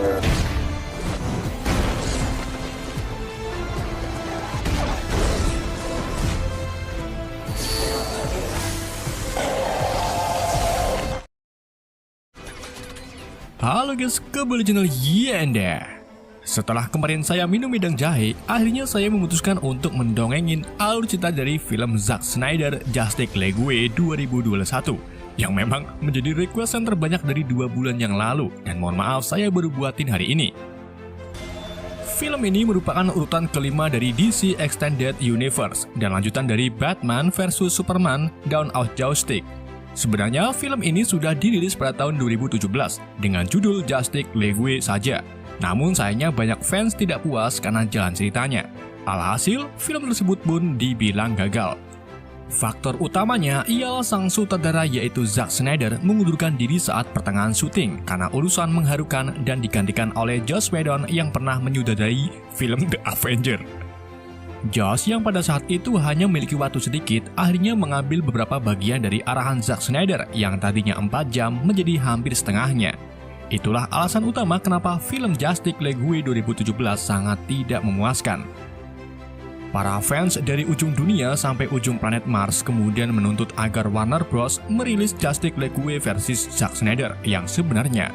Halo guys, kembali channel Yenda. Setelah kemarin saya minum wedang jahe, akhirnya saya memutuskan untuk mendongengin alur cerita dari film Zack Snyder Justice League 2021 yang memang menjadi requestan terbanyak dari 2 bulan yang lalu, dan mohon maaf saya baru buatin hari ini. Film ini merupakan urutan kelima dari DC Extended Universe dan lanjutan dari Batman vs Superman Dawn of Justice. Sebenarnya film ini sudah dirilis pada tahun 2017 dengan judul Justice League saja. Namun sayangnya banyak fans tidak puas karena jalan ceritanya. Alhasil, film tersebut pun dibilang gagal. Faktor utamanya ialah sang sutradara yaitu Zack Snyder mengundurkan diri saat pertengahan syuting karena urusan mengharukan dan digantikan oleh Joss Whedon yang pernah menyutradarai film The Avengers. Joss yang pada saat itu hanya memiliki waktu sedikit, akhirnya mengambil beberapa bagian dari arahan Zack Snyder yang tadinya 4 jam menjadi hampir setengahnya. Itulah alasan utama kenapa film Justice League 2017 sangat tidak memuaskan. Para fans dari ujung dunia sampai ujung planet Mars kemudian menuntut agar Warner Bros. Merilis Justice League versus Zack Snyder yang sebenarnya.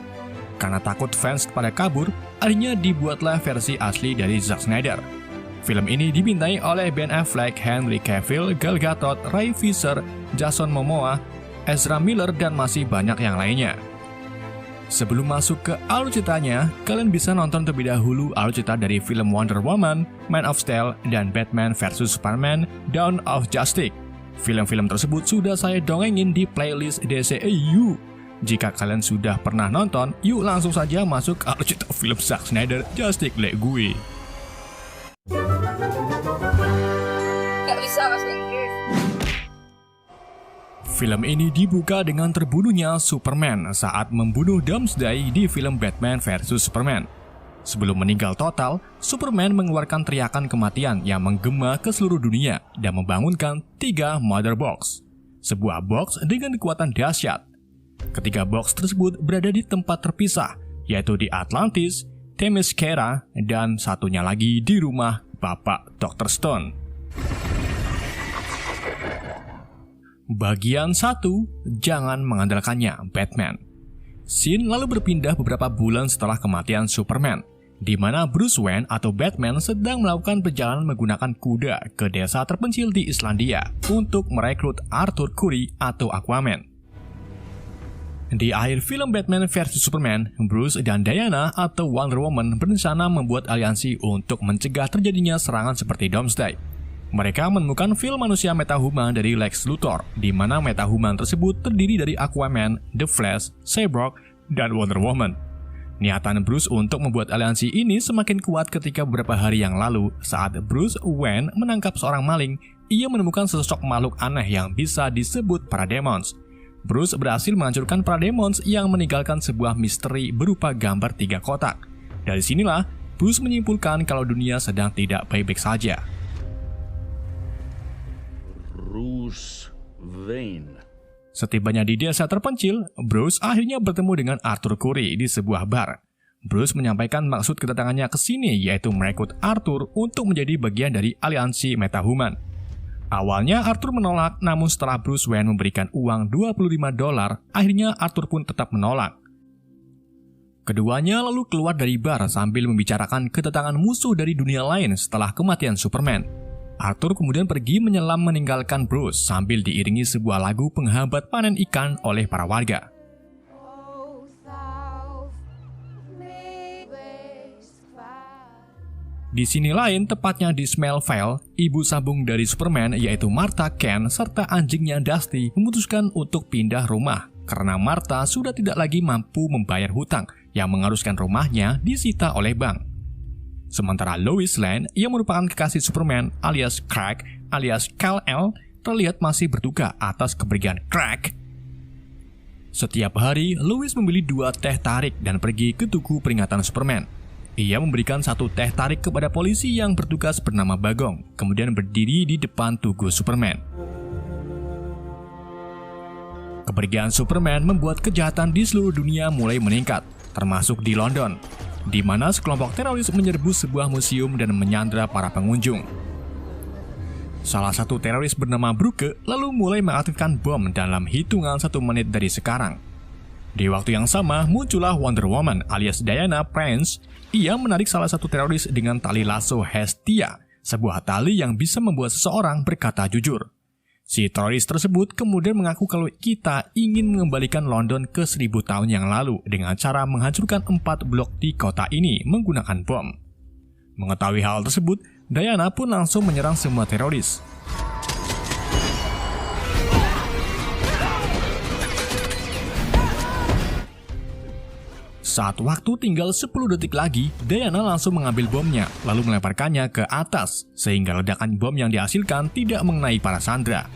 Karena takut fans pada kabur, akhirnya dibuatlah versi asli dari Zack Snyder. Film ini dibintai oleh Ben Affleck, Henry Cavill, Gal Gadot, Ray Fisher, Jason Momoa, Ezra Miller, dan masih banyak yang lainnya. Sebelum masuk ke alur ceritanya, kalian bisa nonton terlebih dahulu alur cerita dari film Wonder Woman, Man of Steel, dan Batman vs Superman, Dawn of Justice. Film-film tersebut sudah saya dongengin di playlist DCEU. Jika kalian sudah pernah nonton, yuk langsung saja masuk ke alur cerita film Zack Snyder Justice League. Gak bisa bahasa Inggris. Film ini dibuka dengan terbunuhnya Superman saat membunuh Doomsday di film Batman vs Superman. Sebelum meninggal total, Superman mengeluarkan teriakan kematian yang menggema ke seluruh dunia dan membangunkan 3 Mother Box, sebuah box dengan kekuatan dahsyat. Ketiga box tersebut berada di tempat terpisah, yaitu di Atlantis, Themyscira, dan satunya lagi di rumah Bapak Dr. Stone. Bagian 1, jangan mengandalkannya, Batman. Scene lalu berpindah beberapa bulan setelah kematian Superman, di mana Bruce Wayne atau Batman sedang melakukan perjalanan menggunakan kuda ke desa terpencil di Islandia untuk merekrut Arthur Curry atau Aquaman. Di akhir film Batman vs Superman, Bruce dan Diana atau Wonder Woman berencana membuat aliansi untuk mencegah terjadinya serangan seperti Doomsday. Mereka menemukan fil manusia metahuman dari Lex Luthor, di mana metahuman tersebut terdiri dari Aquaman, The Flash, Cyborg, dan Wonder Woman. Niatan Bruce untuk membuat aliansi ini semakin kuat ketika beberapa hari yang lalu saat Bruce Wayne menangkap seorang maling. Ia menemukan sesosok makhluk aneh yang bisa disebut Parademons. Bruce berhasil menghancurkan Parademons yang meninggalkan sebuah misteri berupa gambar 3 kotak. Dari sinilah, Bruce menyimpulkan kalau dunia sedang tidak baik-baik saja. Bruce Wayne. Setibanya di desa terpencil, Bruce akhirnya bertemu dengan Arthur Curry di sebuah bar. Bruce menyampaikan maksud kedatangannya ke sini yaitu merekrut Arthur untuk menjadi bagian dari aliansi metahuman. Awalnya Arthur menolak, namun setelah Bruce Wayne memberikan uang $25, akhirnya Arthur pun tetap menolak. Keduanya lalu keluar dari bar sambil membicarakan kedatangan musuh dari dunia lain setelah kematian Superman. Arthur kemudian pergi menyelam meninggalkan Bruce sambil diiringi sebuah lagu penghambat panen ikan oleh para warga. Di sini lain, tepatnya di Smallville, ibu sambung dari Superman yaitu Martha Kent serta anjingnya Dusty memutuskan untuk pindah rumah karena Martha sudah tidak lagi mampu membayar hutang yang mengharuskan rumahnya disita oleh bank. Sementara Lois Lane yang merupakan kekasih Superman alias Clark alias Kal-El terlihat masih berduka atas kepergian Clark. Setiap hari, Lois membeli 2 teh tarik dan pergi ke tugu peringatan Superman. Ia memberikan 1 teh tarik kepada polisi yang bertugas bernama Bagong, kemudian berdiri di depan tugu Superman. Kepergian Superman membuat kejahatan di seluruh dunia mulai meningkat, termasuk di London. di mana sekelompok teroris menyerbu sebuah museum dan menyandra para pengunjung. Salah satu teroris bernama Brooke lalu mulai mengaktifkan bom dalam hitungan 1 menit dari sekarang. Di waktu yang sama, muncullah Wonder Woman alias Diana Prince. Ia menarik salah satu teroris dengan tali lasso Hestia, sebuah tali yang bisa membuat seseorang berkata jujur. Si teroris tersebut kemudian mengaku kalau kita ingin mengembalikan London ke 1000 tahun yang lalu dengan cara menghancurkan 4 blok di kota ini menggunakan bom. Mengetahui hal tersebut, Diana pun langsung menyerang semua teroris. Saat waktu tinggal 10 detik lagi, Diana langsung mengambil bomnya, lalu melemparkannya ke atas, sehingga ledakan bom yang dihasilkan tidak mengenai para sandera.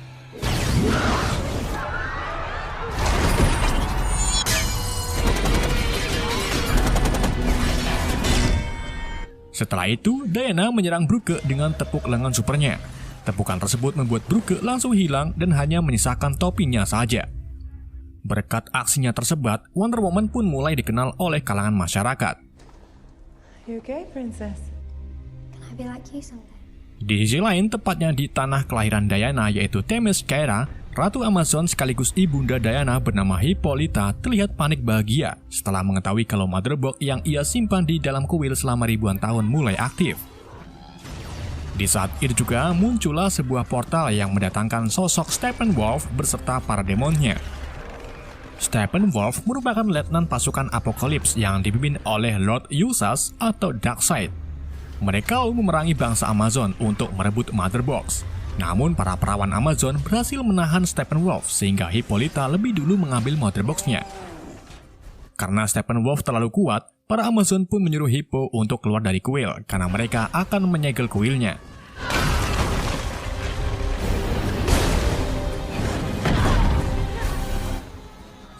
Setelah itu, Diana menyerang Brooke dengan tepuk lengan supernya. Tepukan tersebut membuat Brooke langsung hilang dan hanya menyisakan topinya saja. Berkat aksinya tersebar, Wonder Woman pun mulai dikenal oleh kalangan masyarakat. You okay, princess? Can I be like you someday? Di sisi lain, tepatnya di tanah kelahiran Diana yaitu Themyscira, Ratu Amazon sekaligus ibunda Diana bernama Hippolyta terlihat panik bahagia setelah mengetahui kalau Mother Box yang ia simpan di dalam kuil selama ribuan tahun mulai aktif. Di saat itu juga muncullah sebuah portal yang mendatangkan sosok Steppenwolf beserta para demonnya. Steppenwolf merupakan letnan pasukan Apokalips yang dipimpin oleh Lord Yusas atau Darkseid. Mereka lalu memerangi bangsa Amazon untuk merebut Mother Box. Namun para perawan Amazon berhasil menahan Steppenwolf sehingga Hippolyta lebih dulu mengambil Mother Box-nya. Karena Steppenwolf terlalu kuat, para Amazon pun menyuruh Hippo untuk keluar dari kuil karena mereka akan menyegel kuilnya.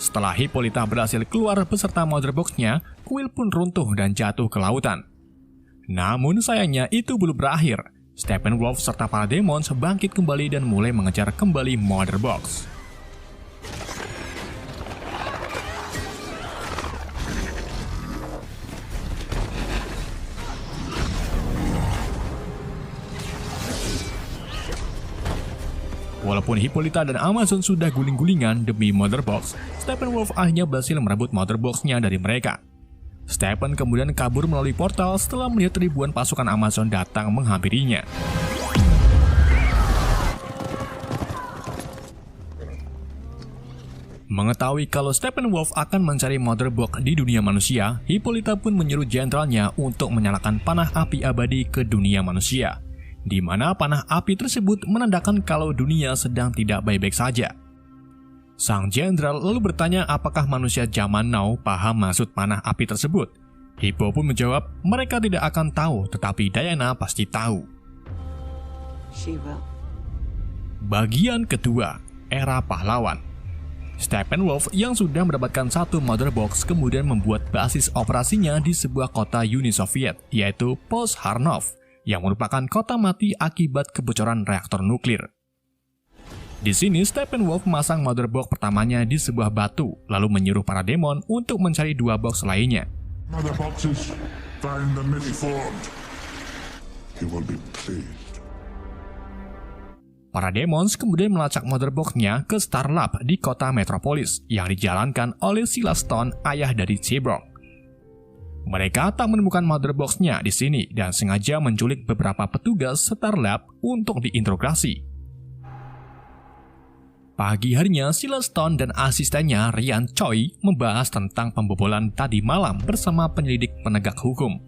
Setelah Hippolyta berhasil keluar beserta Mother Box-nya, kuil pun runtuh dan jatuh ke lautan. Namun sayangnya itu belum berakhir. Steppenwolf serta para demons bangkit kembali dan mulai mengejar kembali Mother Box. Walaupun Hippolyta dan Amazon sudah guling-gulingan demi Mother Box, Steppenwolf akhirnya berhasil merebut Mother Box-nya dari mereka. Steppen kemudian kabur melalui portal setelah melihat ribuan pasukan Amazon datang menghampirinya. Mengetahui kalau Steppenwolf akan mencari Mother Box di dunia manusia, Hippolyta pun menyuruh jenderalnya untuk menyalakan panah api abadi ke dunia manusia, di mana panah api tersebut menandakan kalau dunia sedang tidak baik-baik saja. Sang jenderal lalu bertanya apakah manusia zaman now paham maksud panah api tersebut. Hippo pun menjawab, mereka tidak akan tahu, tetapi Diana pasti tahu. She will. Bagian kedua, era pahlawan. Steppenwolf yang sudah mendapatkan satu Mother Box kemudian membuat basis operasinya di sebuah kota Uni Soviet, yaitu Post-Harnov, yang merupakan kota mati akibat kebocoran reaktor nuklir. Di sini, Steppenwolf memasang Mother Box pertamanya di sebuah batu, lalu menyuruh para demon untuk mencari 2 box lainnya. Mother boxes, find the many-formed. He will be pleased. Para demons kemudian melacak Mother Box-nya ke Star Lab di kota Metropolis yang dijalankan oleh Silas Stone, ayah dari Cyborg. Mereka tak menemukan Mother Box-nya di sini dan sengaja menculik beberapa petugas Star Lab untuk diinterogasi. Pagi harinya, Silas Stone dan asistennya Ryan Choi membahas tentang pembobolan tadi malam bersama penyelidik penegak hukum.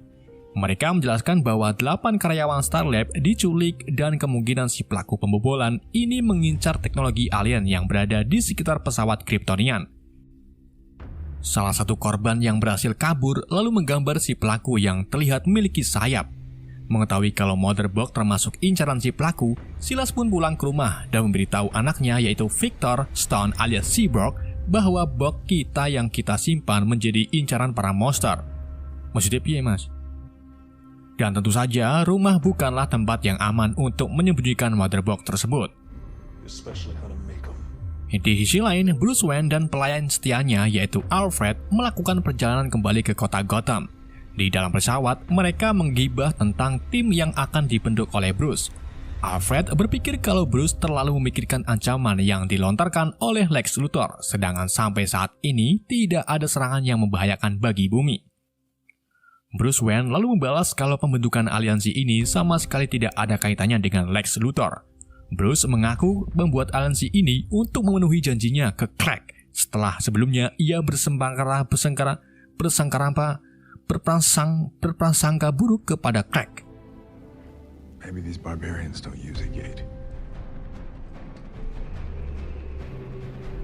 Mereka menjelaskan bahwa 8 karyawan Star Lab diculik dan kemungkinan si pelaku pembobolan ini mengincar teknologi alien yang berada di sekitar pesawat Kryptonian. Salah satu korban yang berhasil kabur lalu menggambar si pelaku yang terlihat memiliki sayap. Mengetahui kalau Mother Box termasuk incaran si pelaku, Silas pun pulang ke rumah dan memberitahu anaknya yaitu Victor Stone alias Cyborg bahwa box kita yang kita simpan menjadi incaran para monster. Maksudnya piye, Mas? Dan tentu saja rumah bukanlah tempat yang aman untuk menyembunyikan Mother Box tersebut. Di sisi lain, Bruce Wayne dan pelayan setianya yaitu Alfred melakukan perjalanan kembali ke kota Gotham. Di dalam pesawat, mereka menggibah tentang tim yang akan dibentuk oleh Bruce. Alfred berpikir kalau Bruce terlalu memikirkan ancaman yang dilontarkan oleh Lex Luthor, sedangkan sampai saat ini tidak ada serangan yang membahayakan bagi bumi. Bruce Wayne lalu membalas kalau pembentukan aliansi ini sama sekali tidak ada kaitannya dengan Lex Luthor. Bruce mengaku membuat aliansi ini untuk memenuhi janjinya ke Clark setelah sebelumnya ia berprasangka buruk kepada Clark. Maybe these barbarians don't use a gate.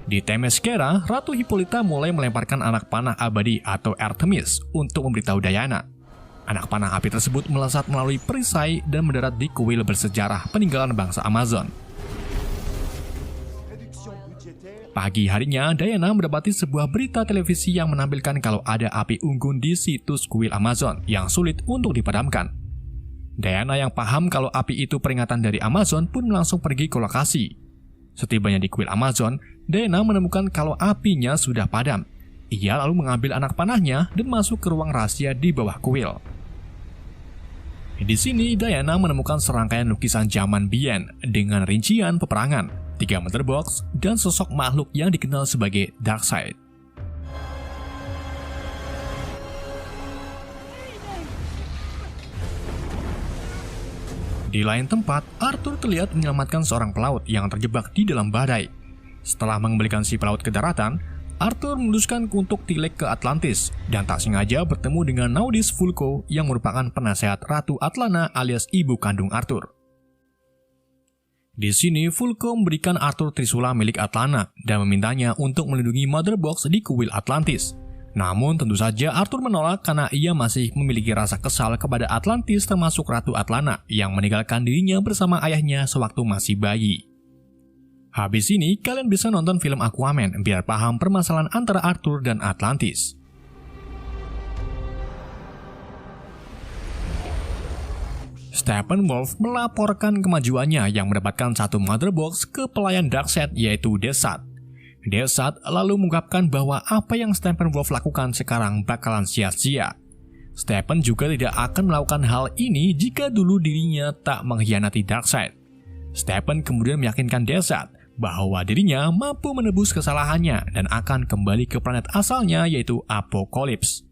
Di Themyscira, Ratu Hippolyta mulai melemparkan anak panah abadi atau Artemis untuk memberitahu Diana. Anak panah api tersebut melesat melalui perisai dan mendarat di kuil bersejarah peninggalan bangsa Amazon. Pagi harinya, Diana mendapati sebuah berita televisi yang menampilkan kalau ada api unggun di situs kuil Amazon yang sulit untuk dipadamkan. Diana yang paham kalau api itu peringatan dari Amazon pun langsung pergi ke lokasi. Setibanya di kuil Amazon, Diana menemukan kalau apinya sudah padam. Ia lalu mengambil anak panahnya dan masuk ke ruang rahasia di bawah kuil. Di sini, Diana menemukan serangkaian lukisan zaman Bien dengan rincian peperangan, 3 Mother Box, dan sosok makhluk yang dikenal sebagai Darkseid. Di lain tempat, Arthur terlihat menyelamatkan seorang pelaut yang terjebak di dalam badai. Setelah mengembalikan si pelaut ke daratan, Arthur memutuskan untuk tilek ke Atlantis dan tak sengaja bertemu dengan Naudis Vulko yang merupakan penasehat Ratu Atlana alias ibu kandung Arthur. Di sini, Vulko memberikan Arthur trisula milik Atlana dan memintanya untuk melindungi Mother Box di kuil Atlantis. Namun tentu saja Arthur menolak karena ia masih memiliki rasa kesal kepada Atlantis termasuk Ratu Atlana yang meninggalkan dirinya bersama ayahnya sewaktu masih bayi. Habis ini kalian bisa nonton film Aquaman biar paham permasalahan antara Arthur dan Atlantis. Steppenwolf melaporkan kemajuannya yang mendapatkan satu Mother Box ke pelayan Darkseid yaitu Desat. Desat lalu mengungkapkan bahwa apa yang Steppenwolf lakukan sekarang bakalan sia-sia. Steppen juga tidak akan melakukan hal ini jika dulu dirinya tak mengkhianati Darkseid. Steppen kemudian meyakinkan Desat bahwa dirinya mampu menebus kesalahannya dan akan kembali ke planet asalnya yaitu Apokolips.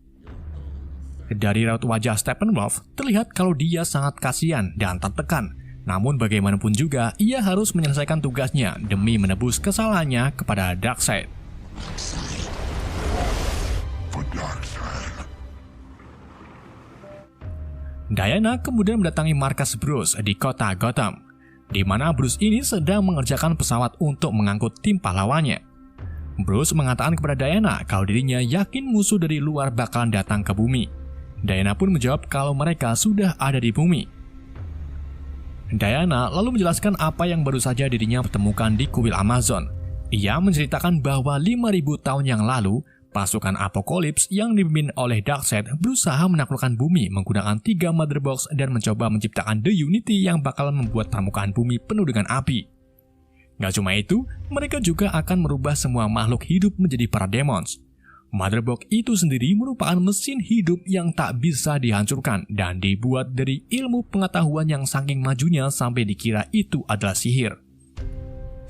Dari raut wajah Steppenwolf terlihat kalau dia sangat kasihan dan tertekan. Namun bagaimanapun juga, ia harus menyelesaikan tugasnya demi menebus kesalahannya kepada Darkseid. Diana kemudian mendatangi markas Bruce di kota Gotham, di mana Bruce ini sedang mengerjakan pesawat untuk mengangkut tim pahlawannya. Bruce mengatakan kepada Diana kalau dirinya yakin musuh dari luar bakalan datang ke bumi. Diana pun menjawab kalau mereka sudah ada di bumi. Diana lalu menjelaskan apa yang baru saja dirinya temukan di kuil Amazon. Ia menceritakan bahwa 5.000 tahun yang lalu, pasukan Apokolips yang dipimpin oleh Darkseid berusaha menaklukkan bumi menggunakan 3 Mother Box dan mencoba menciptakan The Unity yang bakalan membuat permukaan bumi penuh dengan api. Gak cuma itu, mereka juga akan merubah semua makhluk hidup menjadi para demons. Mother Box itu sendiri merupakan mesin hidup yang tak bisa dihancurkan dan dibuat dari ilmu pengetahuan yang saking majunya sampai dikira itu adalah sihir.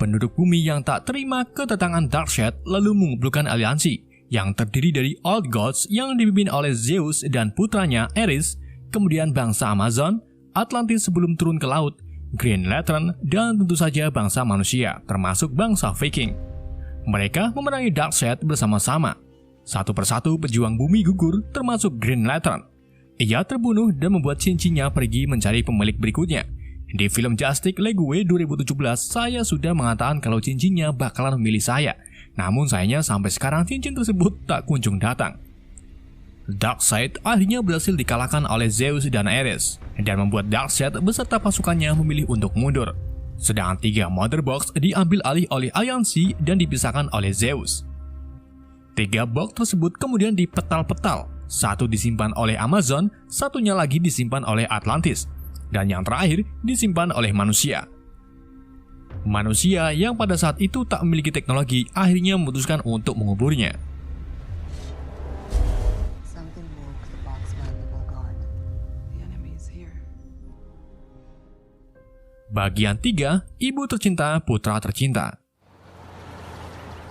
Penduduk bumi yang tak terima kedatangan Darkseid lalu mengumpulkan aliansi yang terdiri dari Old Gods yang dipimpin oleh Zeus dan putranya Ares, kemudian bangsa Amazon, Atlantis sebelum turun ke laut, Green Lantern, dan tentu saja bangsa manusia, termasuk bangsa Viking. Mereka memerangi Darkseid bersama-sama. Satu persatu pejuang bumi gugur, termasuk Green Lantern. Ia terbunuh dan membuat cincinnya pergi mencari pemilik berikutnya. Di film Justice League 2017, saya sudah mengatakan kalau cincinnya bakalan memilih saya. Namun sayangnya sampai sekarang cincin tersebut tak kunjung datang. Darkseid akhirnya berhasil dikalahkan oleh Zeus dan Ares, dan membuat Darkseid beserta pasukannya memilih untuk mundur. Sedangkan 3 Mother Box diambil alih oleh aliansi dan dipisahkan oleh Zeus. 3 box tersebut kemudian dipetal-petal, satu disimpan oleh Amazon, satunya lagi disimpan oleh Atlantis, dan yang terakhir disimpan oleh manusia. Manusia yang pada saat itu tak memiliki teknologi akhirnya memutuskan untuk menguburnya. Something woke the box man Bagian 3, Ibu Tercinta, Putra Tercinta.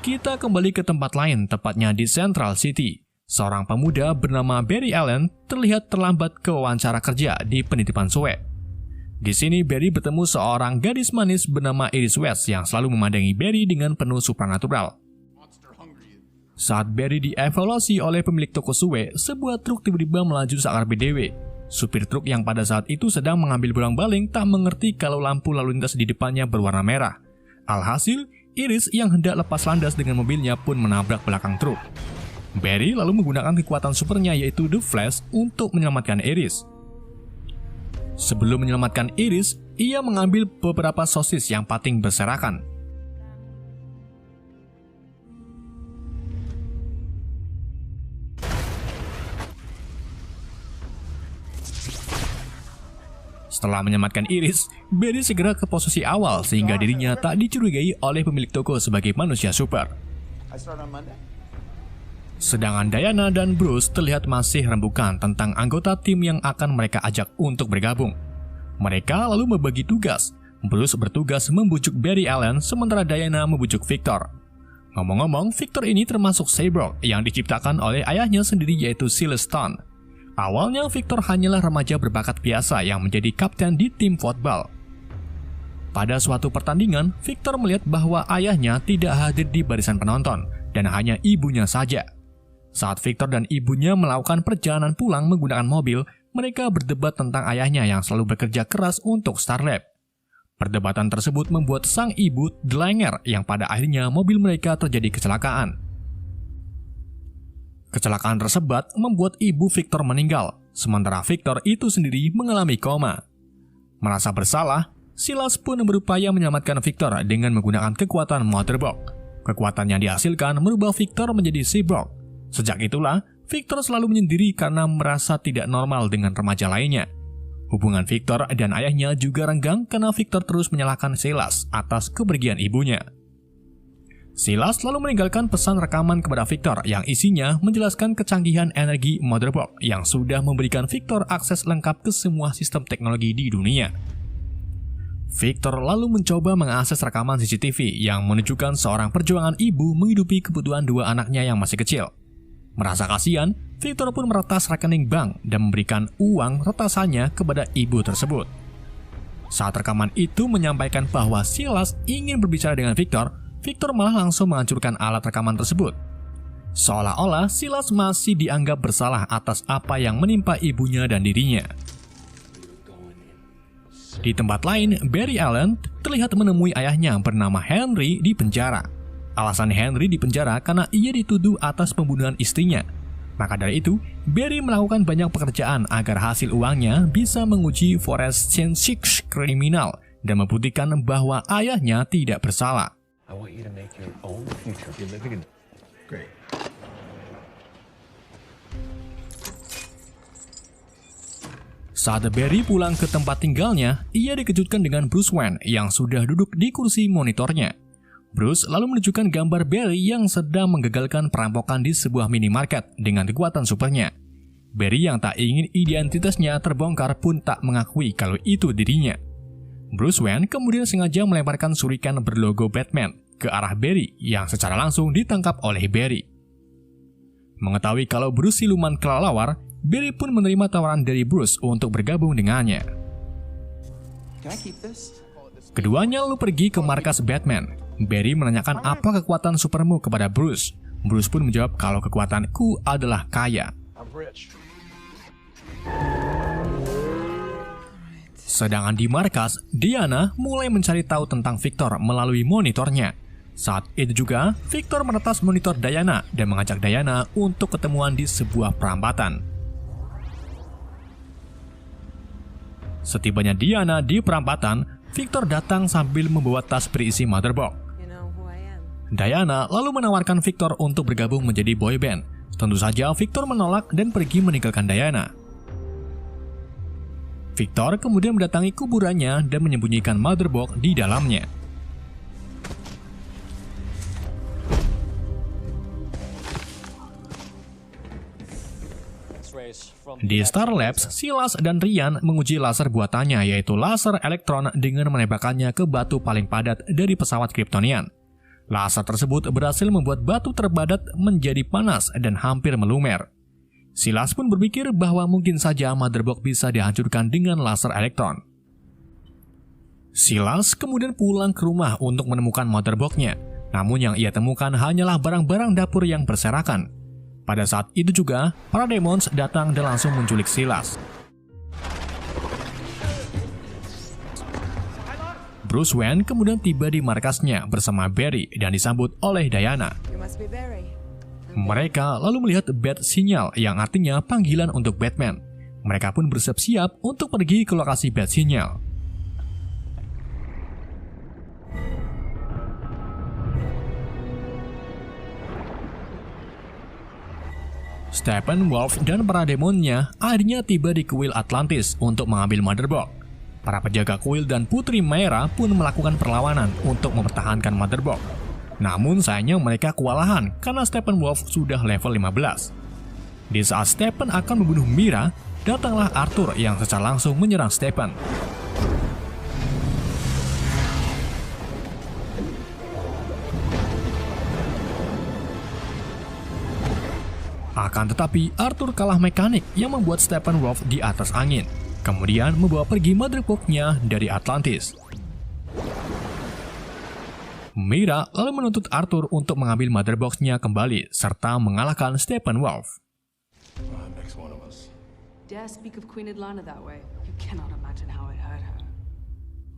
Kita kembali ke tempat lain, tepatnya di Central City. Seorang pemuda bernama Barry Allen terlihat terlambat ke wawancara kerja di penitipan Sue. Di sini Barry bertemu seorang gadis manis bernama Iris West yang selalu memandangi Barry dengan penuh supranatural. Saat Barry dievaluasi oleh pemilik toko Sue, sebuah truk tiba-tiba melaju searah BDW. Supir truk yang pada saat itu sedang mengambil bolang-baling tak mengerti kalau lampu lalu lintas di depannya berwarna merah. Alhasil, Iris yang hendak lepas landas dengan mobilnya pun menabrak belakang truk. Barry lalu menggunakan kekuatan supernya yaitu The Flash untuk menyelamatkan Iris. Sebelum menyelamatkan Iris, ia mengambil beberapa sosis yang pating berserakan. Setelah menyelamatkan Iris, Barry segera ke posisi awal sehingga dirinya tak dicurigai oleh pemilik toko sebagai manusia super. Sedangkan Diana dan Bruce terlihat masih rembukan tentang anggota tim yang akan mereka ajak untuk bergabung. Mereka lalu membagi tugas. Bruce bertugas membujuk Barry Allen sementara Diana membujuk Victor. Ngomong-ngomong, Victor ini termasuk cyborg yang diciptakan oleh ayahnya sendiri yaitu Celestine. Awalnya Victor hanyalah remaja berbakat biasa yang menjadi kapten di tim football. Pada suatu pertandingan, Victor melihat bahwa ayahnya tidak hadir di barisan penonton dan hanya ibunya saja. Saat Victor dan ibunya melakukan perjalanan pulang menggunakan mobil, mereka berdebat tentang ayahnya yang selalu bekerja keras untuk Starlab. Perdebatan tersebut membuat sang ibu delenger yang pada akhirnya mobil mereka terjadi kecelakaan. Kecelakaan tersebut membuat ibu Victor meninggal, sementara Victor itu sendiri mengalami koma. Merasa bersalah, Silas pun berupaya menyelamatkan Victor dengan menggunakan kekuatan Motherbox. Kekuatan yang dihasilkan merubah Victor menjadi cyborg. Sejak itulah, Victor selalu menyendiri karena merasa tidak normal dengan remaja lainnya. Hubungan Victor dan ayahnya juga renggang karena Victor terus menyalahkan Silas atas kepergian ibunya. Silas lalu meninggalkan pesan rekaman kepada Victor yang isinya menjelaskan kecanggihan energi Motherbox yang sudah memberikan Victor akses lengkap ke semua sistem teknologi di dunia. Victor lalu mencoba mengakses rekaman CCTV yang menunjukkan seorang perjuangan ibu menghidupi kebutuhan dua anaknya yang masih kecil. Merasa kasihan, Victor pun meretas rekening bank dan memberikan uang retasannya kepada ibu tersebut. Saat rekaman itu menyampaikan bahwa Silas ingin berbicara dengan Victor, Victor malah langsung menghancurkan alat rekaman tersebut. Seolah-olah Silas masih dianggap bersalah atas apa yang menimpa ibunya dan dirinya. Di tempat lain, Barry Allen terlihat menemui ayahnya bernama Henry di penjara. Alasan Henry di penjara karena ia dituduh atas pembunuhan istrinya. Maka dari itu, Barry melakukan banyak pekerjaan agar hasil uangnya bisa menguji forensik kriminal dan membuktikan bahwa ayahnya tidak bersalah. I want you to make your own future. You're living in... Great. Saat Barry pulang ke tempat tinggalnya, ia dikejutkan dengan Bruce Wayne yang sudah duduk di kursi monitornya. Bruce lalu menunjukkan gambar Barry yang sedang menggagalkan perampokan di sebuah minimarket dengan kekuatan supernya. Barry yang tak ingin identitasnya terbongkar pun tak mengakui kalau itu dirinya. Bruce Wayne kemudian sengaja melemparkan shuriken berlogo Batman ke arah Barry yang secara langsung ditangkap oleh Barry. Mengetahui kalau Bruce siluman kelelawar, Barry pun menerima tawaran dari Bruce untuk bergabung dengannya. Keduanya lalu pergi ke markas Batman. Barry menanyakan apa kekuatan supermu kepada Bruce. Bruce pun menjawab kalau kekuatanku adalah kaya. Sedangkan di markas, Diana mulai mencari tahu tentang Victor melalui monitornya. Saat itu juga, Victor meretas monitor Diana dan mengajak Diana untuk ketemuan di sebuah perambatan. Setibanya Diana di perambatan, Victor datang sambil membawa tas berisi Motherbox. Diana lalu menawarkan Victor untuk bergabung menjadi boyband. Tentu saja Victor menolak dan pergi meninggalkan Diana. Victor kemudian mendatangi kuburannya dan menyembunyikan Motherbox di dalamnya. Di Star Labs, Silas dan Ryan menguji laser buatannya, yaitu laser elektron dengan menembakkannya ke batu paling padat dari pesawat Kryptonian. Laser tersebut berhasil membuat batu terpadat menjadi panas dan hampir melumer. Silas pun berpikir bahwa mungkin saja motherbox bisa dihancurkan dengan laser elektron. Silas kemudian pulang ke rumah untuk menemukan motherbox-nya, namun yang ia temukan hanyalah barang-barang dapur yang berserakan. Pada saat itu juga, para demons datang dan langsung menculik Silas. Bruce Wayne kemudian tiba di markasnya bersama Barry dan disambut oleh Diana. You must be Barry. Mereka lalu melihat bat sinyal yang artinya panggilan untuk Batman. Mereka pun bersiap-siap untuk pergi ke lokasi bat sinyal. Steppenwolf dan para demonnya akhirnya tiba di kuil Atlantis untuk mengambil motherbox. Para penjaga kuil dan Putri Mayra pun melakukan perlawanan untuk mempertahankan motherbox. Namun sayangnya mereka kewalahan karena Steppenwolf sudah level 15. Di saat Steppen akan membunuh Mira, datanglah Arthur yang secara langsung menyerang Steppen. Akan tetapi, Arthur kalah mekanik yang membuat Steppenwolf di atas angin, kemudian membawa pergi motherbox-nya dari Atlantis. Mira lalu menuntut Arthur untuk mengambil motherbox-nya kembali, serta mengalahkan Steppenwolf. Dare speak of Queen Idlana that way. You cannot imagine how it hurt her.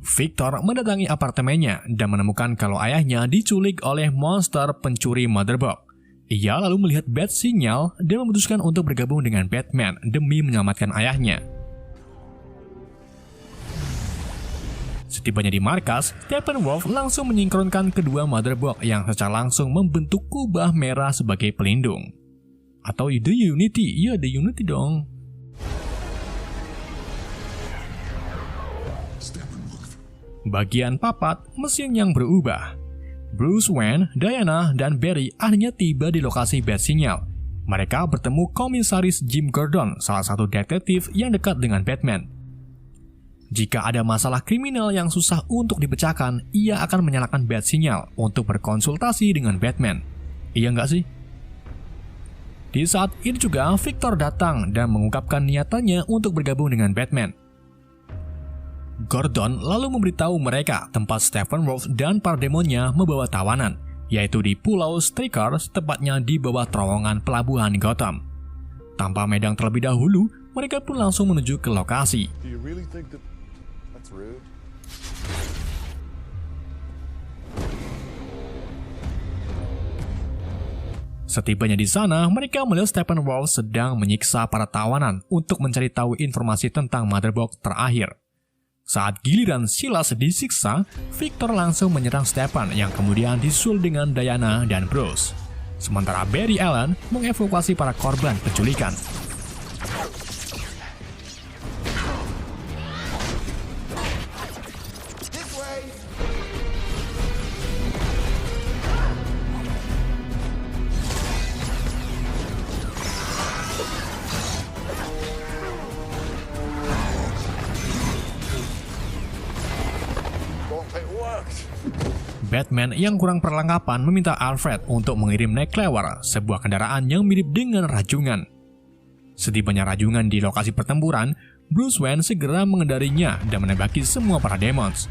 Victor mendatangi apartemennya dan menemukan kalau ayahnya diculik oleh monster pencuri motherbox. Ia lalu melihat bat sinyal dan memutuskan untuk bergabung dengan Batman demi menyelamatkan ayahnya. Setibanya di markas, Steppenwolf langsung menyinkronkan kedua motherbox yang secara langsung membentuk kubah merah sebagai pelindung. Atau The Unity, iya The Unity dong. Bagian papat, mesin yang berubah. Bruce Wayne, Diana, dan Barry akhirnya tiba di lokasi bat sinyal. Mereka bertemu Komisaris Jim Gordon, salah satu detektif yang dekat dengan Batman. Jika ada masalah kriminal yang susah untuk dipecahkan, ia akan menyalakan bat sinyal untuk berkonsultasi dengan Batman. Iya nggak sih? Di saat itu juga, Victor datang dan mengungkapkan niatannya untuk bergabung dengan Batman. Gordon lalu memberitahu mereka tempat Steppenwolf dan para demonnya membawa tawanan, yaitu di Pulau Stryker, tepatnya di bawah terowongan pelabuhan Gotham. Tanpa medang terlebih dahulu, mereka pun langsung menuju ke lokasi. Setibanya di sana, mereka melihat Steppenwolf sedang menyiksa para tawanan untuk mencari tahu informasi tentang motherbox terakhir. Saat giliran Silas disiksa, Victor langsung menyerang Steppen yang kemudian disusul dengan Diana dan Bruce. Sementara Barry Allen mengevakuasi para korban penculikan. Batman yang kurang perlengkapan meminta Alfred untuk mengirim Nightcrawler, sebuah kendaraan yang mirip dengan rajungan. Setibanya rajungan di lokasi pertempuran, Bruce Wayne segera mengendarinya dan menembaki semua para demons.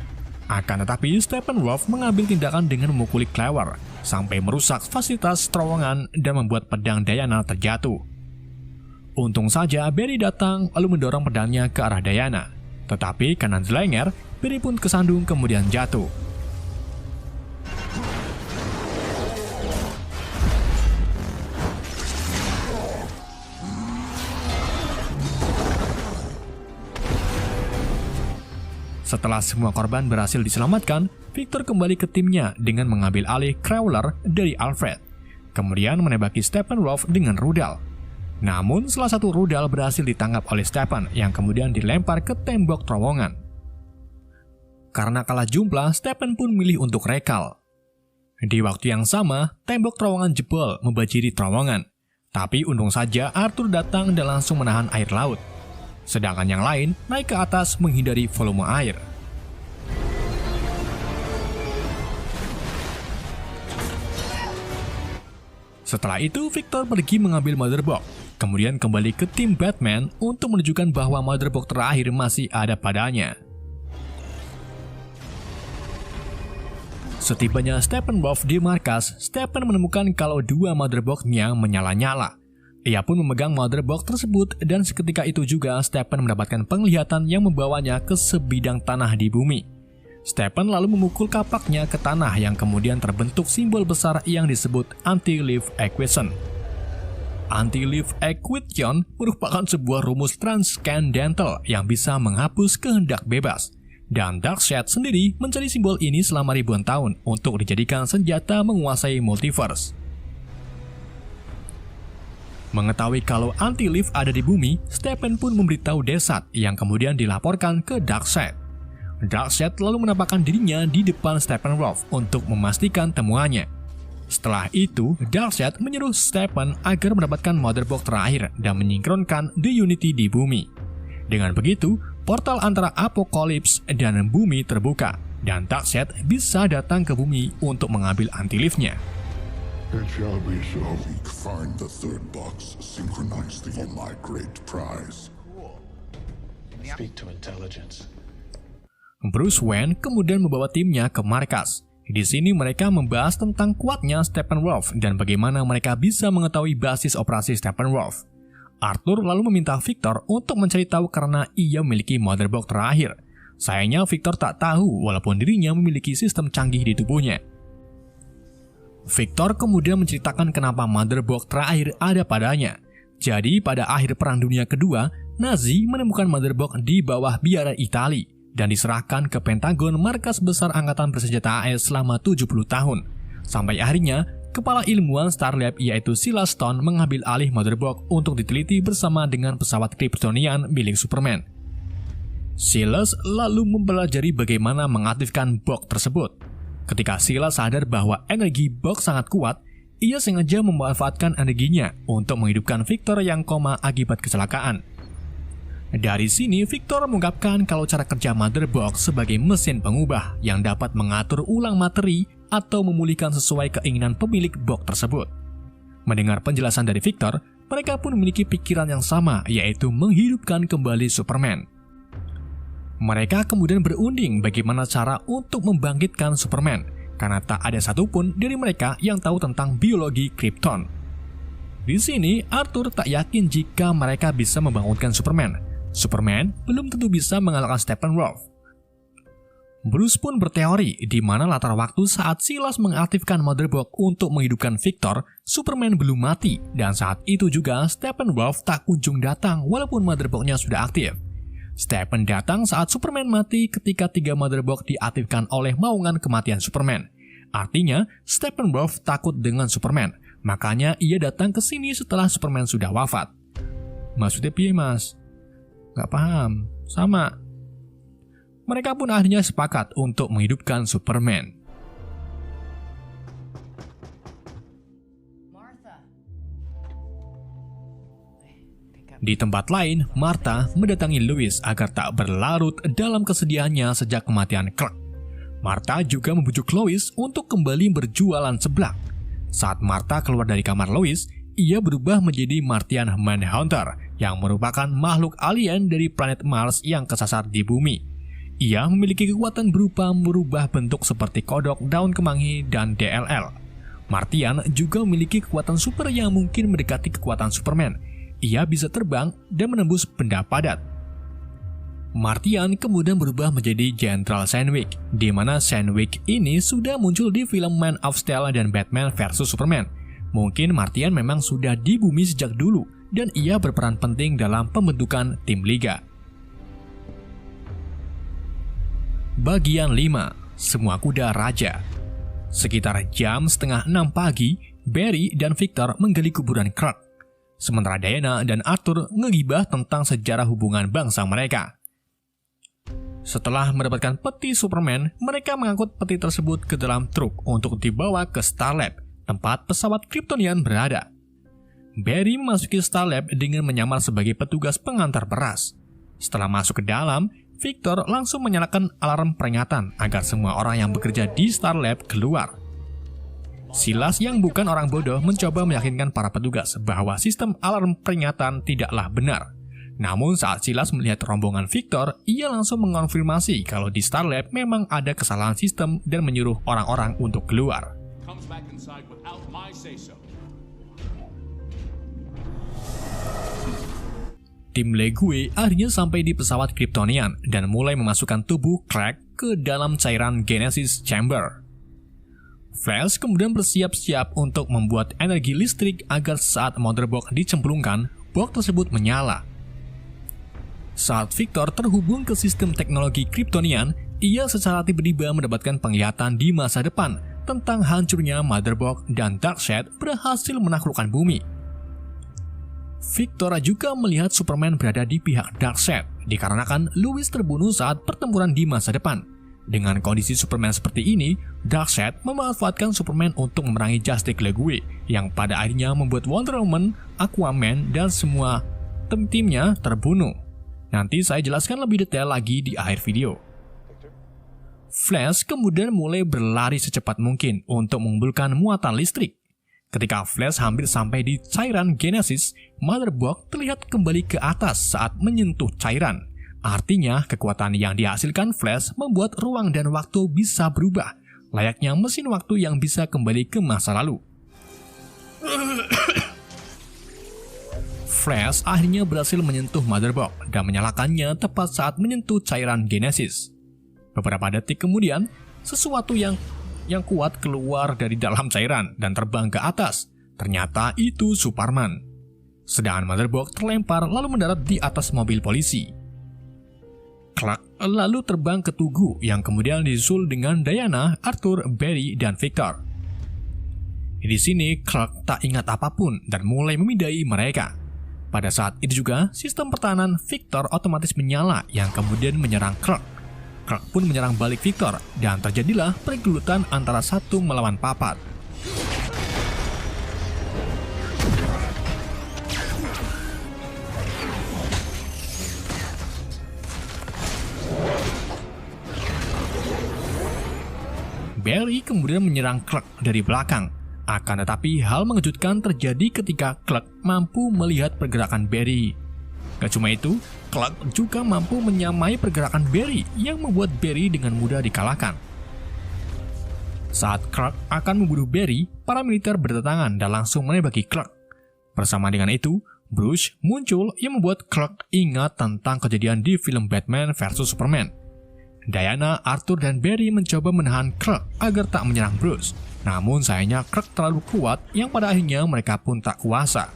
Akan tetapi, Steppenwolf mengambil tindakan dengan memukuli Cleaver sampai merusak fasilitas terowongan dan membuat pedang Diana terjatuh. Untung saja Barry datang lalu mendorong pedangnya ke arah Diana. Tetapi karena Zlanger, Barry pun kesandung kemudian jatuh. Setelah semua korban berhasil diselamatkan, Victor kembali ke timnya dengan mengambil alih Crawler dari Alfred. Kemudian menembaki Steppenwolf dengan rudal. Namun, salah satu rudal berhasil ditangkap oleh Steppen yang kemudian dilempar ke tembok terowongan. Karena kalah jumlah, Steppen pun milih untuk rekal. Di waktu yang sama, tembok terowongan jebol membajiri terowongan. Tapi untung saja Arthur datang dan langsung menahan air laut. Sedangkan yang lain naik ke atas menghindari volume air. Setelah itu, Victor pergi mengambil Mother Box, kemudian kembali ke tim Batman untuk menunjukkan bahwa Mother Box terakhir masih ada padanya. Setibanya Steppenwolf di markas, Steppen menemukan kalau dua Mother Box-nya menyala-nyala. Ia pun memegang Mother Box tersebut dan seketika itu juga Steppen mendapatkan penglihatan yang membawanya ke sebidang tanah di bumi. Steppen lalu memukul kapaknya ke tanah yang kemudian terbentuk simbol besar yang disebut Anti-Leaf Equation. Anti-Leaf Equation merupakan sebuah rumus transcendental yang bisa menghapus kehendak bebas. Dan Darkseid sendiri mencari simbol ini selama ribuan tahun untuk dijadikan senjata menguasai multiverse. Mengetahui kalau Anti-Leaf ada di bumi, Steppen pun memberitahu Desat yang kemudian dilaporkan ke Darkseid. Darkseid lalu menampakkan dirinya di depan Steppenwolf untuk memastikan temuannya. Setelah itu, Darkseid menyuruh Steppen agar mendapatkan Mother Box terakhir dan menyingkronkan The Unity di bumi. Dengan begitu, portal antara Apokalips dan bumi terbuka, dan Darkseid bisa datang ke bumi untuk mengambil Anti-Leaf-nya. It shall be so. Find the third box. Synchronize for my great prize. Speak to intelligence. Bruce Wayne kemudian membawa timnya ke markas. Di sini mereka membahas tentang kuatnya Steppenwolf dan bagaimana mereka bisa mengetahui basis operasi Steppenwolf. Arthur lalu meminta Victor untuk mencari tahu karena ia memiliki Mother Box terakhir. Sayangnya Victor tak tahu walaupun dirinya memiliki sistem canggih di tubuhnya. Victor kemudian menceritakan kenapa Mother Box terakhir ada padanya. Jadi pada akhir Perang Dunia Kedua, Nazi menemukan Mother Box di bawah biara Italia dan diserahkan ke Pentagon, markas besar Angkatan Bersenjata AS selama 70 tahun. Sampai akhirnya, kepala ilmuwan Starlab yaitu Silas Stone mengambil alih Mother Box untuk diteliti bersama dengan pesawat Kryptonian milik Superman. Silas lalu mempelajari bagaimana mengaktifkan box tersebut. Ketika Silas sadar bahwa energi box sangat kuat, ia sengaja memanfaatkan energinya untuk menghidupkan Victor yang koma akibat kecelakaan. Dari sini, Victor mengungkapkan kalau cara kerja Mother Box sebagai mesin pengubah yang dapat mengatur ulang materi atau memulihkan sesuai keinginan pemilik box tersebut. Mendengar penjelasan dari Victor, mereka pun memiliki pikiran yang sama, yaitu menghidupkan kembali Superman. Mereka kemudian berunding bagaimana cara untuk membangkitkan Superman, karena tak ada satupun dari mereka yang tahu tentang biologi Krypton. Di sini, Arthur tak yakin jika mereka bisa membangunkan Superman. Superman belum tentu bisa mengalahkan Steppenwolf. Bruce pun berteori di mana latar waktu saat Silas mengaktifkan Mother Box untuk menghidupkan Victor, Superman belum mati, dan saat itu juga Steppenwolf tak kunjung datang walaupun Mother Box-nya sudah aktif. Steppen datang saat Superman mati ketika 3 Mother Box diaktifkan oleh maungan kematian Superman. Artinya, Steppenwolf takut dengan Superman, makanya ia datang ke sini setelah Superman sudah wafat. Maksudnya piye, Mas? Gak paham. Sama. Mereka pun akhirnya sepakat untuk menghidupkan Superman. Di tempat lain, Martha mendatangi Lois agar tak berlarut dalam kesedihannya sejak kematian Clark. Martha juga membujuk Lois untuk kembali berjualan seblak. Saat Martha keluar dari kamar Lois, ia berubah menjadi Martian Manhunter yang merupakan makhluk alien dari planet Mars yang kesasar di bumi. Ia memiliki kekuatan berupa merubah bentuk seperti kodok, daun kemangi, dan DLL. Martian juga memiliki kekuatan super yang mungkin mendekati kekuatan Superman. Ia bisa terbang dan menembus benda padat. Martian kemudian berubah menjadi Jenderal Sandwich, di mana Sandwich ini sudah muncul di film Man of Steel dan Batman vs Superman. Mungkin Martian memang sudah di bumi sejak dulu, dan ia berperan penting dalam pembentukan tim Liga. Bagian 5. Semua Kuda Raja. Sekitar jam setengah 6 pagi, Barry dan Victor menggali kuburan Clark. Sementara Diana dan Arthur ngegibah tentang sejarah hubungan bangsa mereka. Setelah mendapatkan peti Superman, mereka mengangkut peti tersebut ke dalam truk untuk dibawa ke Starlab, tempat pesawat Kryptonian berada. Barry memasuki Starlab dengan menyamar sebagai petugas pengantar beras. Setelah masuk ke dalam, Victor langsung menyalakan alarm peringatan agar semua orang yang bekerja di Starlab keluar. Silas yang bukan orang bodoh mencoba meyakinkan para petugas bahwa sistem alarm peringatan tidaklah benar. Namun saat Silas melihat rombongan Victor, ia langsung mengonfirmasi kalau di Starlab memang ada kesalahan sistem dan menyuruh orang-orang untuk keluar. Tim Legue akhirnya sampai di pesawat Kryptonian dan mulai memasukkan tubuh Clark ke dalam cairan Genesis Chamber. Flash kemudian bersiap-siap untuk membuat energi listrik agar saat motherbox dicemplungkan, box tersebut menyala. Saat Victor terhubung ke sistem teknologi Kryptonian, ia secara tiba-tiba mendapatkan penglihatan di masa depan tentang hancurnya motherbox dan Darkseid berhasil menaklukkan bumi. Victor juga melihat Superman berada di pihak Darkseid dikarenakan Lois terbunuh saat pertempuran di masa depan. Dengan kondisi Superman seperti ini, Darkseid memanfaatkan Superman untuk memerangi Justice League yang pada akhirnya membuat Wonder Woman, Aquaman, dan semua tim-timnya terbunuh. Nanti saya jelaskan lebih detail lagi di akhir video. Flash kemudian mulai berlari secepat mungkin untuk mengumpulkan muatan listrik. Ketika Flash hampir sampai di cairan Genesis, motherbox terlihat kembali ke atas saat menyentuh cairan. Artinya, kekuatan yang dihasilkan Flash membuat ruang dan waktu bisa berubah, layaknya mesin waktu yang bisa kembali ke masa lalu. Flash akhirnya berhasil menyentuh motherbox dan menyalakannya tepat saat menyentuh cairan Genesis. Beberapa detik kemudian, sesuatu yang kuat keluar dari dalam cairan dan terbang ke atas. Ternyata itu Superman. Sedangkan motherbox terlempar lalu mendarat di atas mobil polisi. Clark lalu terbang ke Tugu yang kemudian disusul dengan Diana, Arthur, Barry, dan Victor. Di sini Clark tak ingat apapun dan mulai memindai mereka. Pada saat itu juga, sistem pertahanan Victor otomatis menyala yang kemudian menyerang Clark. Clark pun menyerang balik Victor dan terjadilah pergelutan antara satu melawan papat. Barry kemudian menyerang Clark dari belakang. Akan tetapi hal mengejutkan terjadi ketika Clark mampu melihat pergerakan Barry. Gak cuma itu, Clark juga mampu menyamai pergerakan Barry yang membuat Barry dengan mudah dikalahkan. Saat Clark akan membunuh Barry, para militer berdatangan dan langsung menembaki Clark. Bersama dengan itu, Bruce muncul yang membuat Clark ingat tentang kejadian di film Batman vs Superman. Diana, Arthur, dan Barry mencoba menahan Clark agar tak menyerang Bruce. Namun sayangnya Clark terlalu kuat yang pada akhirnya mereka pun tak kuasa.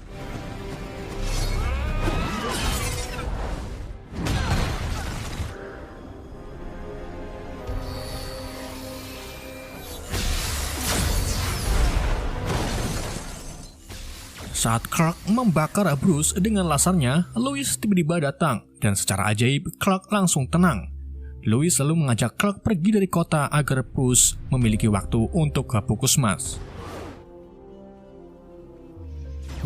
Saat Clark membakar Bruce dengan lasernya, Lois tiba-tiba datang dan secara ajaib Clark langsung tenang. Lois lalu mengajak Clark pergi dari kota agar Bruce memiliki waktu untuk ke puskesmas.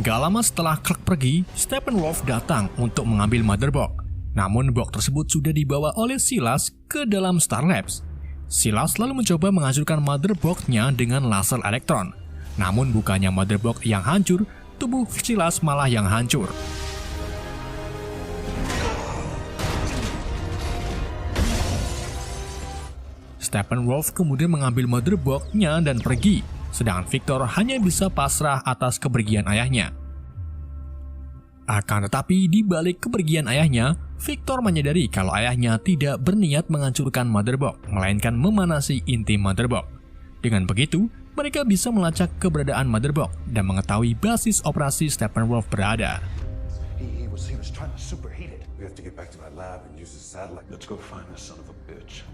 Gak lama setelah Clark pergi, Steppenwolf datang untuk mengambil motherbox. Namun box tersebut sudah dibawa oleh Silas ke dalam Starlabs. Silas lalu mencoba menghancurkan motherbox-nya dengan laser elektron. Namun bukannya motherbox yang hancur, tubuh Silas malah yang hancur. Steppenwolf kemudian mengambil motherbox-nya dan pergi, sedangkan Victor hanya bisa pasrah atas kepergian ayahnya. Akan tetapi di balik kepergian ayahnya, Victor menyadari kalau ayahnya tidak berniat menghancurkan motherbox, melainkan memanasi inti motherbox. Dengan begitu, mereka bisa melacak keberadaan motherbox dan mengetahui basis operasi Steppenwolf berada. He was trying to superheat it. We have to get back to my lab and use the satellite. Let's go find the son of a bitch.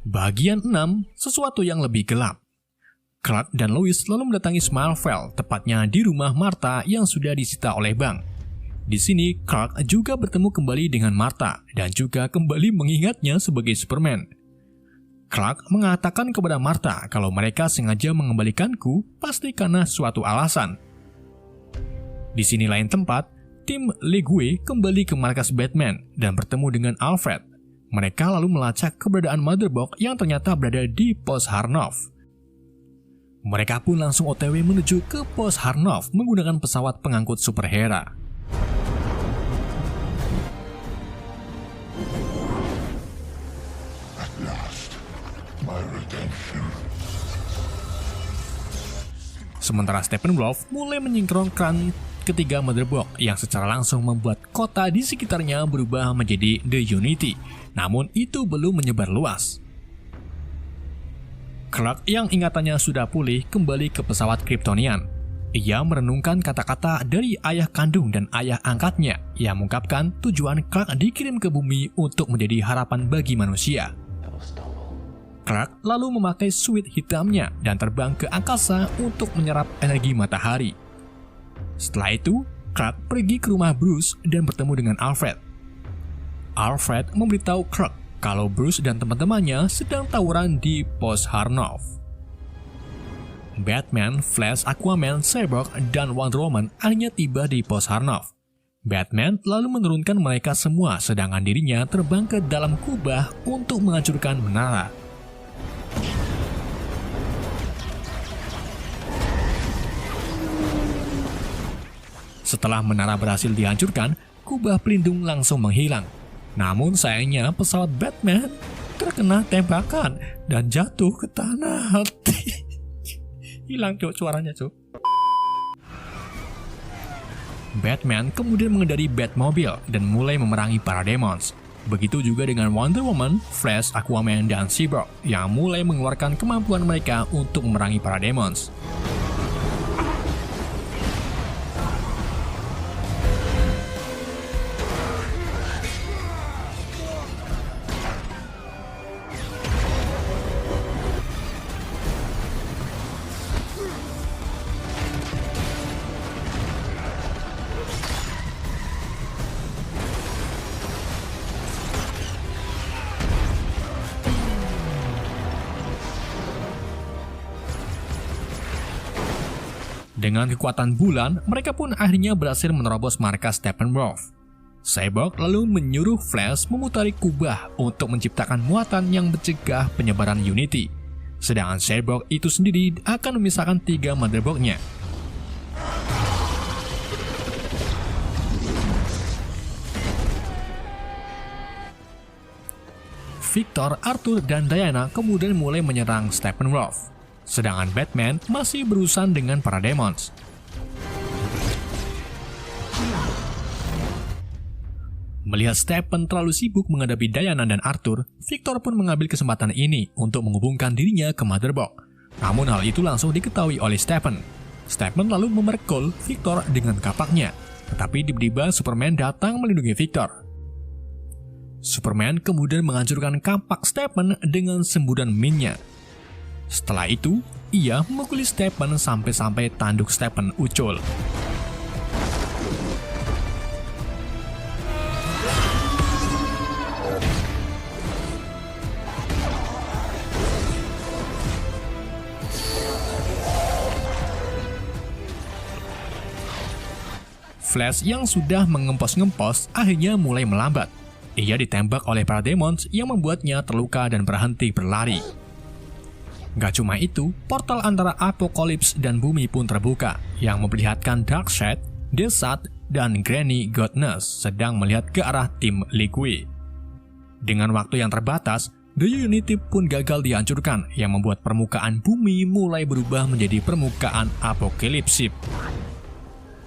Bagian 6, sesuatu yang lebih gelap. Clark dan Lois lalu mendatangi Smallville, tepatnya di rumah Martha yang sudah disita oleh bank. Di sini, Clark juga bertemu kembali dengan Martha dan juga kembali mengingatnya sebagai Superman. Clark mengatakan kepada Martha kalau mereka sengaja mengembalikanku pasti karena suatu alasan. Di sini lain tempat, tim Legue kembali ke markas Batman dan bertemu dengan Alfred. Mereka lalu melacak keberadaan Mother Box yang ternyata berada di pos Harnov. Mereka pun langsung OTW menuju ke pos Harnov menggunakan pesawat pengangkut Super Hera. At last, my redemption. Sementara Steppenwolf mulai menyingkronkan ketiga Mother Box yang secara langsung membuat kota di sekitarnya berubah menjadi The Unity. Namun itu belum menyebar luas. Clark yang ingatannya sudah pulih kembali ke pesawat Kryptonian. Ia merenungkan kata-kata dari ayah kandung dan ayah angkatnya yang mengungkapkan tujuan Clark dikirim ke bumi untuk menjadi harapan bagi manusia. Clark lalu memakai suit hitamnya dan terbang ke angkasa untuk menyerap energi matahari. Setelah itu, Clark pergi ke rumah Bruce dan bertemu dengan Alfred. Alfred memberitahu Clark kalau Bruce dan teman-temannya sedang tawuran di pos Harnov. Batman, Flash, Aquaman, Cyborg, dan Wonder Woman akhirnya tiba di pos Harnov. Batman lalu menurunkan mereka semua sedangkan dirinya terbang ke dalam kubah untuk menghancurkan menara. Setelah menara berhasil dihancurkan, kubah pelindung langsung menghilang. Namun sayangnya pesawat Batman terkena tembakan dan jatuh ke tanah. Hilang cuk suaranya cuk. Batman kemudian mengendari Batmobile dan mulai memerangi para demons. Begitu juga dengan Wonder Woman, Flash, Aquaman, dan Cyborg yang mulai mengeluarkan kemampuan mereka untuk memerangi para demons. Dengan kekuatan bulan, mereka pun akhirnya berhasil menerobos markas Steppenwolf. Cyborg lalu menyuruh Flash memutari kubah untuk menciptakan muatan yang mencegah penyebaran Unity. Sedangkan Cyborg itu sendiri akan memisahkan 3 Mother Box-nya. Victor, Arthur, dan Diana kemudian mulai menyerang Steppenwolf. Sedangkan Batman masih berurusan dengan para demons. Melihat Stephen terlalu sibuk menghadapi Diana dan Arthur, Victor pun mengambil kesempatan ini untuk menghubungkan dirinya ke Mother Box. Namun hal itu langsung diketahui oleh Stephen. Stephen lalu memerkul Victor dengan kapaknya. Tetapi tiba-tiba Superman datang melindungi Victor. Superman kemudian menghancurkan kapak Stephen dengan semburan minnya. Setelah itu, ia memukuli Stephen sampai-sampai tanduk Stephen ucul. Flash yang sudah mengempos-ngempos akhirnya mulai melambat. Ia ditembak oleh para demons yang membuatnya terluka dan berhenti berlari. Gak cuma itu, portal antara Apokalips dan bumi pun terbuka, yang memperlihatkan Darkseid, Desat, dan Granny Godness sedang melihat ke arah tim Legue. Dengan waktu yang terbatas, The Unity pun gagal dihancurkan, yang membuat permukaan bumi mulai berubah menjadi permukaan apokalipsis.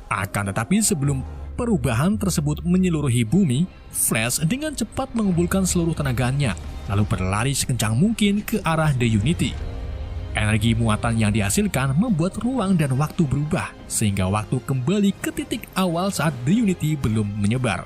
Akan tetapi sebelum perubahan tersebut menyeluruhi bumi, Flash dengan cepat mengumpulkan seluruh tenaganya, lalu berlari sekencang mungkin ke arah The Unity. Energi muatan yang dihasilkan membuat ruang dan waktu berubah, sehingga waktu kembali ke titik awal saat The Unity belum menyebar.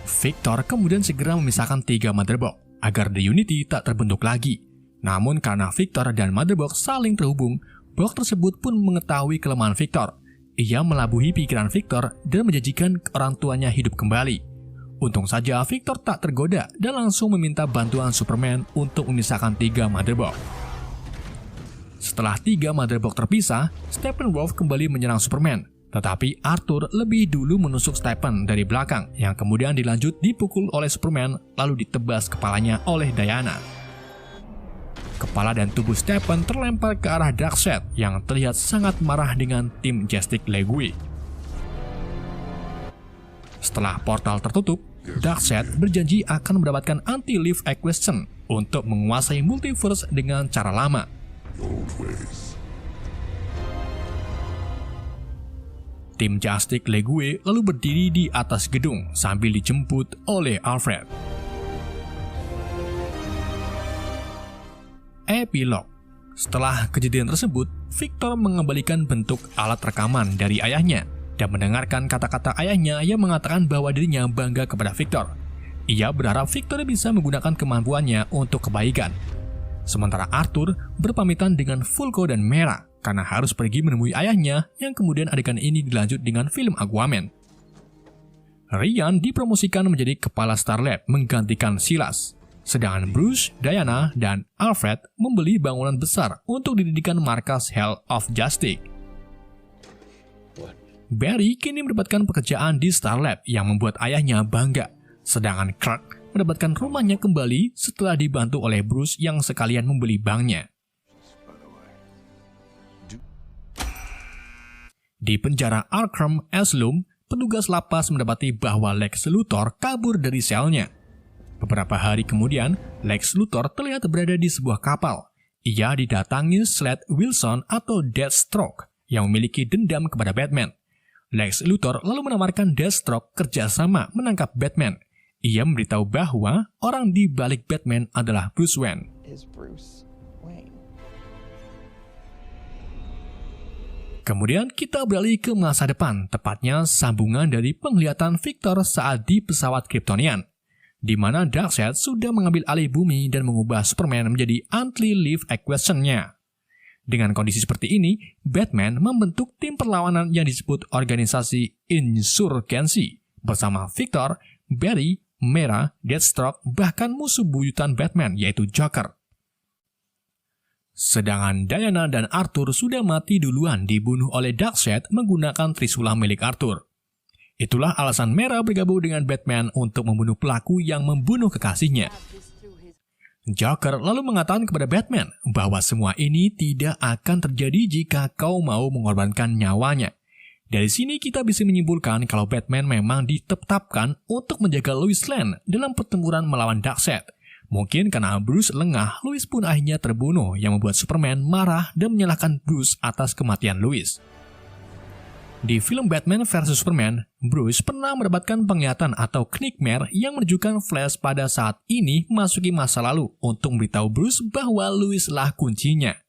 Victor kemudian segera memisahkan 3 Mother Box agar The Unity tak terbentuk lagi. Namun karena Victor dan Mother Box saling terhubung, box tersebut pun mengetahui kelemahan Victor. Ia melabuhi pikiran Victor dan menjanjikan orang tuanya hidup kembali. Untung saja Victor tak tergoda dan langsung meminta bantuan Superman untuk memisahkan 3 Motherbox. Setelah 3 Motherbox terpisah, Steppenwolf kembali menyerang Superman. Tetapi Arthur lebih dulu menusuk Stephen dari belakang yang kemudian dilanjut dipukul oleh Superman lalu ditebas kepalanya oleh Diana. Kepala dan tubuh Stephen terlempar ke arah Darkseid yang terlihat sangat marah dengan tim Justice League. Setelah portal tertutup, Darkseid berjanji akan mendapatkan anti-Leaf Equation untuk menguasai multiverse dengan cara lama. Tim Justice League lalu berdiri di atas gedung sambil dijemput oleh Alfred. Epilog. Setelah kejadian tersebut, Victor mengembalikan bentuk alat rekaman dari ayahnya dan mendengarkan kata-kata ayahnya yang mengatakan bahwa dirinya bangga kepada Victor. Ia berharap Victor bisa menggunakan kemampuannya untuk kebaikan. Sementara Arthur berpamitan dengan Vulko dan Mera karena harus pergi menemui ayahnya yang kemudian adegan ini dilanjut dengan film Aquaman. Ryan dipromosikan menjadi kepala Star-Lab menggantikan Silas. Sedangkan Bruce, Diana, dan Alfred membeli bangunan besar untuk didirikan markas Hell of Justice. Barry kini mendapatkan pekerjaan di Star-Lab yang membuat ayahnya bangga. Sedangkan Clark mendapatkan rumahnya kembali setelah dibantu oleh Bruce yang sekalian membeli banknya. Di penjara Arkham Asylum, petugas lapas mendapati bahwa Lex Luthor kabur dari selnya. Beberapa hari kemudian, Lex Luthor terlihat berada di sebuah kapal. Ia didatangi Slade Wilson atau Deathstroke yang memiliki dendam kepada Batman. Lex Luthor lalu menawarkan Deathstroke kerjasama menangkap Batman. Ia memberitahu bahwa orang di balik Batman adalah Bruce Wayne. Kemudian kita beralih ke masa depan, tepatnya sambungan dari penglihatan Victor saat di pesawat Kryptonian, di mana Darkseid sudah mengambil alih bumi dan mengubah Superman menjadi anti-Leaf Equation-nya. Dengan kondisi seperti ini, Batman membentuk tim perlawanan yang disebut organisasi Insurgency bersama Victor, Barry, Mera, Deathstroke, bahkan musuh buyutan Batman yaitu Joker. Sedangkan Diana dan Arthur sudah mati duluan dibunuh oleh Darkseid menggunakan trisula milik Arthur. Itulah alasan Mera bergabung dengan Batman untuk membunuh pelaku yang membunuh kekasihnya. Joker lalu mengatakan kepada Batman bahwa semua ini tidak akan terjadi jika kau mau mengorbankan nyawanya. Dari sini kita bisa menyimpulkan kalau Batman memang ditetapkan untuk menjaga Lois Lane dalam pertempuran melawan Darkseid. Mungkin karena Bruce lengah, Lois pun akhirnya terbunuh yang membuat Superman marah dan menyalahkan Bruce atas kematian Lois. Di film Batman vs Superman, Bruce pernah mendapatkan penglihatan atau Knightmare yang menunjukkan Flash pada saat ini memasuki masa lalu untuk memberitahu Bruce bahwa Lois lah kuncinya.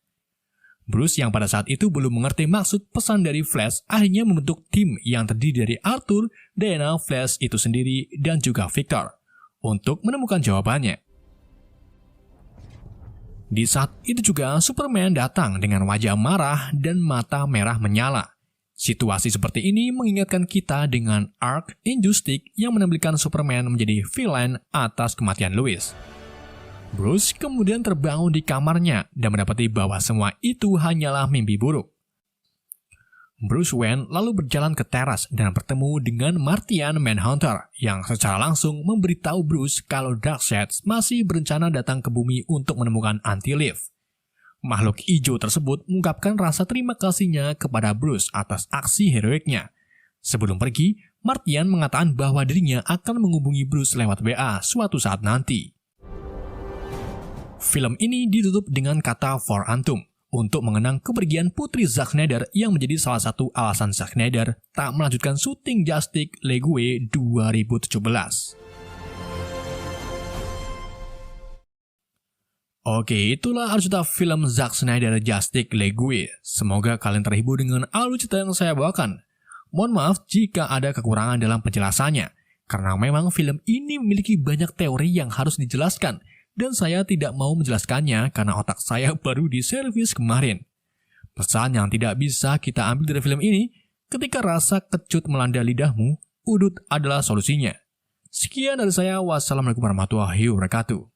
Bruce yang pada saat itu belum mengerti maksud pesan dari Flash akhirnya membentuk tim yang terdiri dari Arthur, Diana, Flash itu sendiri, dan juga Victor untuk menemukan jawabannya. Di saat itu juga Superman datang dengan wajah marah dan mata merah menyala. Situasi seperti ini mengingatkan kita dengan arc Injustice yang menampilkan Superman menjadi villain atas kematian Lois. Bruce kemudian terbangun di kamarnya dan mendapati bahwa semua itu hanyalah mimpi buruk. Bruce Wayne lalu berjalan ke teras dan bertemu dengan Martian Manhunter yang secara langsung memberitahu Bruce kalau Darkseid masih berencana datang ke bumi untuk menemukan anti-Leaf. Makhluk hijau tersebut mengungkapkan rasa terima kasihnya kepada Bruce atas aksi heroiknya. Sebelum pergi, Martian mengatakan bahwa dirinya akan menghubungi Bruce lewat WA suatu saat nanti. Film ini ditutup dengan kata For Antum untuk mengenang kepergian putri Zack Snyder yang menjadi salah satu alasan Zack Snyder tak melanjutkan syuting Justice League 2017. Oke, itulah alur cerita film Zack Snyder Justice League. Semoga kalian terhibur dengan alur cerita yang saya bawakan. Mohon maaf jika ada kekurangan dalam penjelasannya, karena memang film ini memiliki banyak teori yang harus dijelaskan, dan saya tidak mau menjelaskannya karena otak saya baru diservis kemarin. Pesan yang tidak bisa kita ambil dari film ini, ketika rasa kecut melanda lidahmu, udut adalah solusinya. Sekian dari saya, wassalamualaikum warahmatullahi wabarakatuh.